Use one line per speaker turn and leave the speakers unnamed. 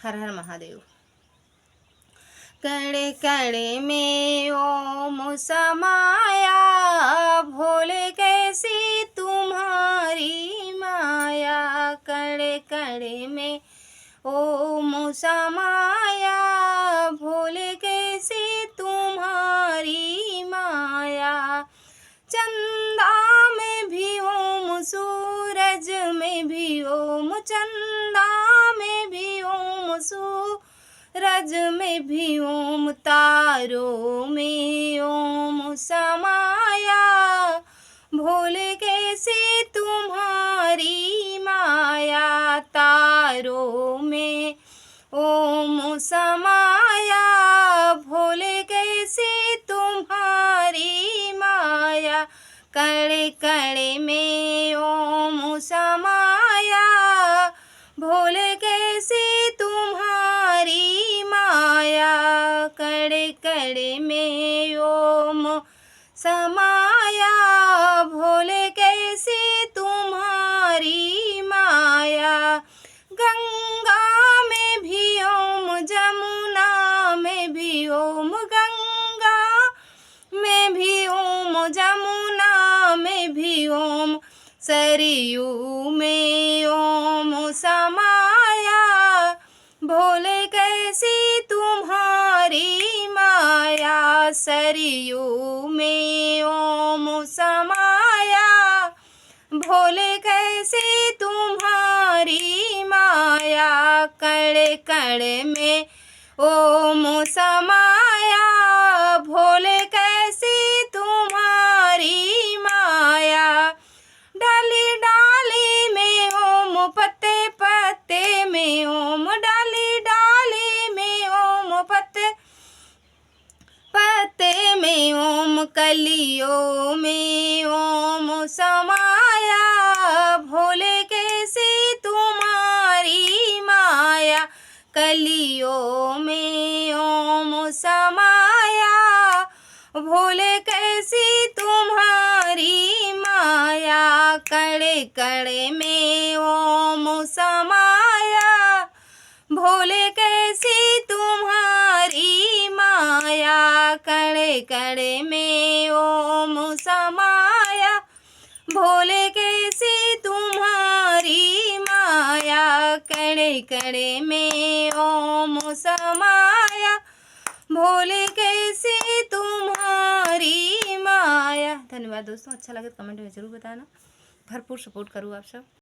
हर हर महादेव। कण कण में ओम समाया, भोले कैसी तुम्हारी माया। कण कण में ओम समाया, भोले कैसी तुम्हारी माया। चंदा में भी ओम, सूरज में भी ओम, चंदा में भी ओम, सूरज में भी ओम, तारों में ओम समाया। भोले कैसी तुम्हारी माया। तारों में ओम समाया, भोले कैसी तुम्हारी माया। कण कण में ओम समाया, भोले कैसी तुम्हारी माया। कण कण में ओम समाया, भोले कैसी तुम्हारी माया। गंगा में भी ओम, जमुना में भी ओम, गंगा में भी ओम, जमुना में भी ओम, सरयू में ओम समाया। भोले कैसी तुम्हारी माया। सरयू में ओम समाया, भोले कैसी तुम्हारी माया। कण कण में ओम समाया, भोले कैसी तुम्हारी माया। डाली डाली में ओम, पत्ते पत्ते में ओम, डाली डाली में ओम, पत्ते पत्ते में ओम, कलियों में ओम समाया। भोले कैसी तुम्हारी माया। कलियों में ओम समाया, भोले कैसी तुम्हारी माया। कण कण में ओम समाया, भोले कैसी तुम्हारी माया। कण कण में ओम समाया, भोले कैसी तुम्हारी माया। कण कण में ओम समाया, भोले कैसी तुम्हारी माया। धन्यवाद दोस्तों, अच्छा लगे तो कमेंट में ज़रूर बताना। भरपूर सपोर्ट करूँ आप सब।